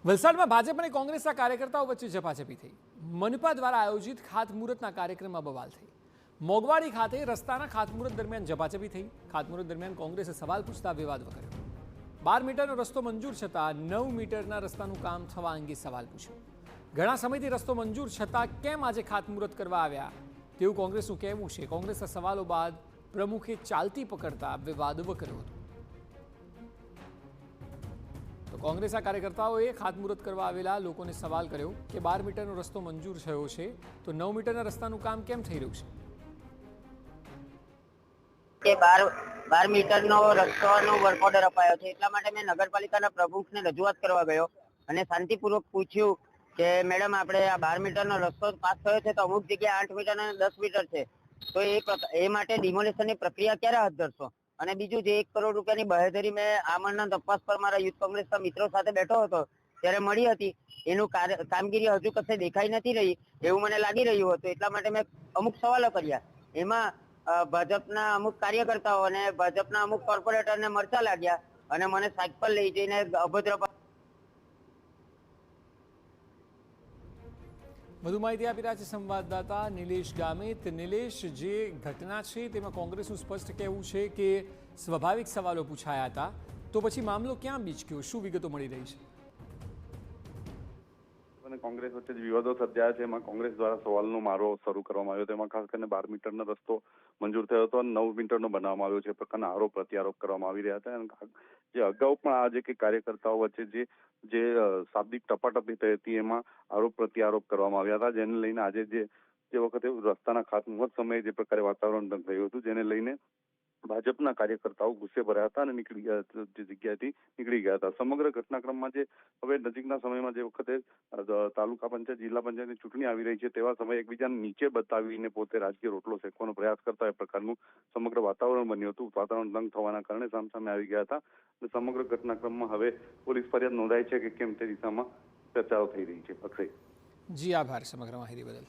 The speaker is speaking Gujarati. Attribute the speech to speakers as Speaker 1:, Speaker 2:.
Speaker 1: વલસાડમાં ભાજપ અને કોંગ્રેસના કાર્યકર્તાઓ વચ્ચે ઝપાઝપી થઈ। મનપા દ્વારા આયોજિત ખાતમુહૂર્તના કાર્યક્રમમાં બવાલ થઈ। મોગવાડી ખાતે રસ્તાના ખાતમુહૂર્ત દરમિયાન ઝપાઝપી થઈ। ખાતમુહૂર્ત દરમિયાન કોંગ્રેસે સવાલ પૂછતા વિવાદ વકર્યો। 12 મીટરનો રસ્તો મંજૂર છતાં 9 મીટરના રસ્તાનું કામ થવા અંગે સવાલ પૂછ્યો। ઘણા સમયથી રસ્તો મંજૂર છતાં કેમ આજે ખાતમુહૂર્ત કરવા આવ્યા તેવું કોંગ્રેસનું કહેવું છે। કોંગ્રેસના સવાલો બાદ પ્રમુખે ચાલતી પકડતા વિવાદ વકર્યો હતો। તો કોંગ્રેસના કાર્યકર્તાઓએ ખાતમુહૂર્ત કરવા આવેલા લોકોને સવાલ કર્યો કે 12 મીટરનો રસ્તો મંજૂર થયો છે તો 9 મીટરના રસ્તાનું કામ કેમ થઈ રહ્યું છે?
Speaker 2: કે 12 મીટરનો રસ્તાનો વર્ક ઓર્ડર અપાયો છે, એટલા માટે મેં નગરપાલિકાના પ્રમુખને રજૂઆત કરવા ગયો અને શાંતિપૂર્વક પૂછ્યું કે મેડમ આપણે આ 12 મીટરનો રસ્તો પાસ થયો છે તો અમુક જગ્યાએ 8 મીટર અને 10 મીટર છે, તો એ માટે ડિમોલેશનની પ્રક્રિયા ક્યારે હાથ ધરશો? અને બીજું જે 1 કરોડ રૂપિયાની બાહેધરી મેં આમરણના તપાસ પર મારા યુથ કોંગ્રેસના મિત્રો સાથે બેઠો હતો ત્યારે મળી હતી, એનું કામગીરી હજુ કશે દેખાઈ નથી રહી એવું મને લાગી રહ્યું હતું। એટલા માટે મેં અમુક સવાલો કર્યા। એમાં ભાજપના અમુક કાર્યકર્તાઓ અને ભાજપના અમુક કોર્પોરેટરને મરચા લાગ્યા અને મને સાઈડ પર લઈ જઈને અભદ્ર।
Speaker 1: વધુ માહિતી આપી રહ્યા છે સંવાદદાતા નિલેશ ગામિત। નિલેશ, જે ઘટના છે તેમાં કોંગ્રેસનું સ્પષ્ટ કહેવું છે કે સ્વાભાવિક સવાલો પૂછાયા હતા, તો પછી મામલો ક્યાં બીચક્યો? શું વિગતો મળી રહી છે?
Speaker 3: અને કોંગ્રેસ વચ્ચે જે વિવાદો સર્જાયા છે એમાં કોંગ્રેસ દ્વારા સવાલનો મારો શરૂ કરવામાં આવ્યો। તેમાં ખાસ કરીને 12 મીટરનો રસ્તો મંજૂર થયો હતો અને 9 મીટરનો બનાવવામાં આવ્યો છે, પ્રકારના આરોપ પ્રત્યારોપ કરવામાં આવી રહ્યા હતા। અને જે અગાઉ પણ આ જે કે કાર્યકર્તાઓ વચ્ચે જે શાબ્દિક ટપાટપી થઈ હતી એમાં આરોપ પ્રત્યારોપ કરવામાં આવ્યા હતા, જેને લઈને આજે જે વખતે રસ્તાના ખાતમુહૂર્ત સમયે જે પ્રકારે વાતાવરણ થયું હતું જેને લઈને ભાજપના કાર્યકર્તાઓ ગુસ્સે ભર્યા હતા અને નીકળી ગયા હતા। સમગ્ર ઘટનાક્રમમાં જે હવે નજીકના સમયમાં જે વખતે તાલુકા પંચાયત જિલ્લા પંચાયતની ચૂંટણી આવી રહી છે તેવા સમયે એકબીજાને નીચે બતાવીને પોતે રાજકીય રોટલો શેકવાનો પ્રયાસ કરતા એ પ્રકારનું સમગ્ર વાતાવરણ બન્યું હતું। વાતાવરણ દંગ થવાના કારણે સામસામે આવી ગયા હતા અને સમગ્ર ઘટનાક્રમમાં હવે પોલીસ ફરિયાદ નોંધાઈ છે કે કેમ તે દિશામાં ચર્ચાઓ થઈ રહી છે। અક્ષય
Speaker 1: જી, આભાર સમગ્ર માહિતી બદલ।